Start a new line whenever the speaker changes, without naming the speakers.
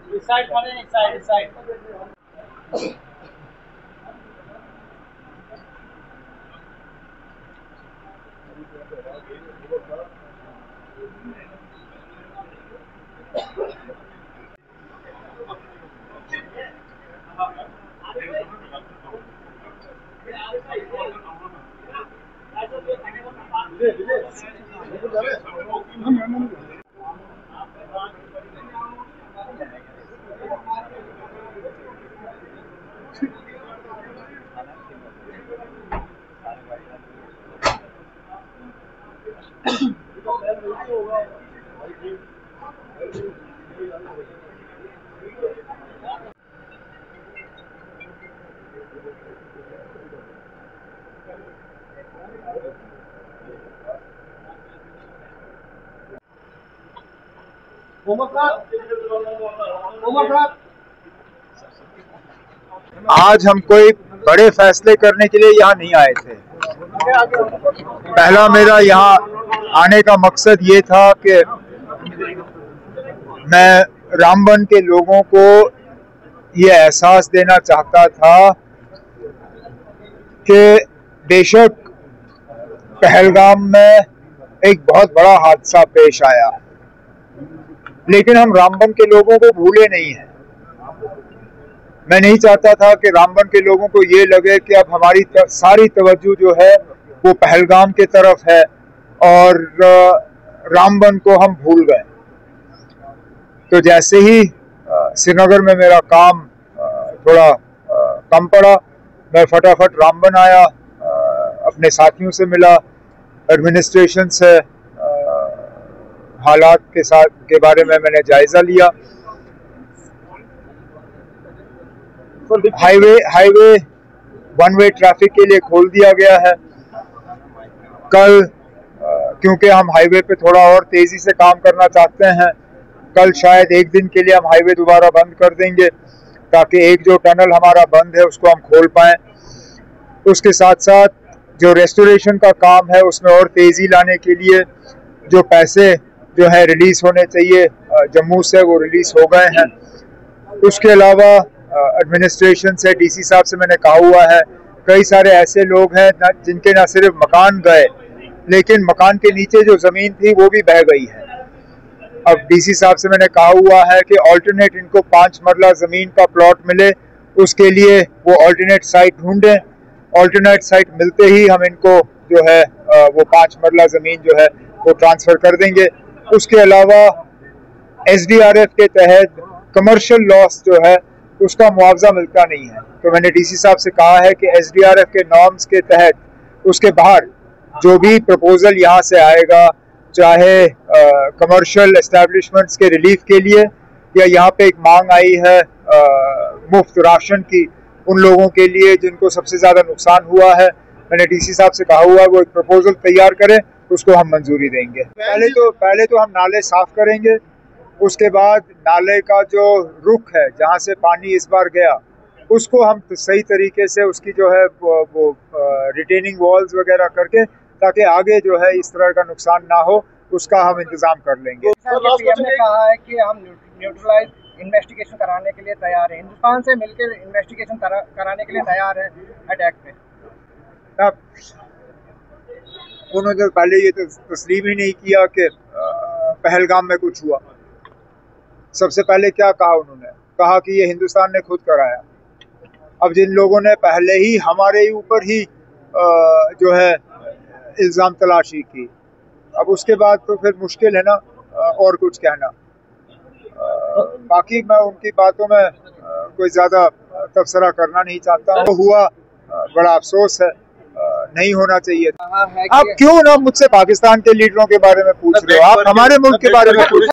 इस साइड
आज हम कोई बड़े फैसले करने के लिए यहाँ नहीं आए थे। पहला मेरा यहाँ आने का मकसद ये था कि मैं रामबन के लोगों को ये एहसास देना चाहता था कि बेशक पहलगाम में एक बहुत बड़ा हादसा पेश आया, लेकिन हम रामबन के लोगों को भूले नहीं हैं। मैं नहीं चाहता था कि रामबन के लोगों को ये लगे कि अब हमारी सारी तवज्जो जो है वो पहलगाम के तरफ है और रामबन को हम भूल गए। तो जैसे ही श्रीनगर में मेरा काम थोड़ा कम पड़ा, मैं फटाफट रामबन आया, अपने साथियों से मिला, एडमिनिस्ट्रेशन से हालात के बारे में मैंने जायजा लिया। हाईवे वन वे ट्रैफिक के लिए खोल दिया गया है। कल क्योंकि हम हाईवे पे थोड़ा और तेजी से काम करना चाहते हैं, कल शायद एक दिन के लिए हम हाईवे दोबारा बंद कर देंगे ताकि एक जो टनल हमारा बंद है उसको हम खोल पाएं। उसके साथ साथ जो रेस्टोरेशन का काम है उसमें और तेजी लाने के लिए जो पैसे जो है रिलीज होने चाहिए जम्मू से, वो रिलीज हो गए हैं। उसके अलावा एडमिनिस्ट्रेशन से, डीसी साहब से मैंने कहा हुआ है, कई सारे ऐसे लोग हैं जिनके ना सिर्फ मकान गए लेकिन मकान के नीचे जो जमीन थी वो भी बह गई है। अब डीसी साहब से मैंने कहा हुआ है कि ऑल्टरनेट इनको 5 मरला जमीन का प्लॉट मिले, उसके लिए वो ऑल्टरनेट साइट ढूंढें। ऑल्टरनेट साइट मिलते ही हम इनको जो है वो 5 मरला जमीन जो है वो ट्रांसफर कर देंगे। उसके अलावा SDRF के तहत कमर्शियल लॉस जो है उसका मुआवजा मिलता नहीं है, तो मैंने डीसी साहब से कहा है कि SDRF के नॉर्म्स के तहत उसके बाहर जो भी प्रपोजल यहाँ से आएगा, चाहे कमर्शियल एस्टेब्लिशमेंट्स के रिलीफ के लिए या यहाँ पे एक मांग आई है मुफ्त राशन की उन लोगों के लिए जिनको सबसे ज़्यादा नुकसान हुआ है, मैंने डीसी साहब से कहा हुआ है वो एक प्रपोजल तैयार करें, उसको हम मंजूरी देंगे। पहले तो हम नाले साफ करेंगे, उसके बाद नाले का जो रुख है जहाँ से पानी इस बार गया उसको हम सही तरीके से उसकी जो है वो रिटेनिंग वॉल्स वगैरह करके ताकि आगे जो है इस तरह का नुकसान ना हो उसका हम इंतजाम कर लेंगे।
पीएम ने कहा है कि हम न्यूट्रलाइज इन्वेस्टिगेशन कराने के लिए तैयार हैं, हिंदुस्तान से मिलकर इन्वेस्टिगेशन कराने के लिए तैयार है अटैक पे।
अब उन्होंने पहले ये तो तस्लीम ही नहीं किया कि पहलगाम में कुछ हुआ। सबसे पहले क्या कहा उन्होंने, कहा कि ये हिंदुस्तान ने खुद कराया। अब जिन लोगों ने पहले ही हमारे ऊपर ही जो है इल्ज़ाम तलाशी की, अब उसके बाद तो फिर मुश्किल है ना और कुछ कहना। बाकी मैं उनकी बातों में कोई ज़्यादा तबसरा करना नहीं चाहता। वो हुआ, बड़ा अफसोस है, नहीं होना चाहिए था। आप क्यों ना मुझसे पाकिस्तान के लीडरों के बारे में पूछ रहे हो, आप हमारे मुल्क के बारे में पूछ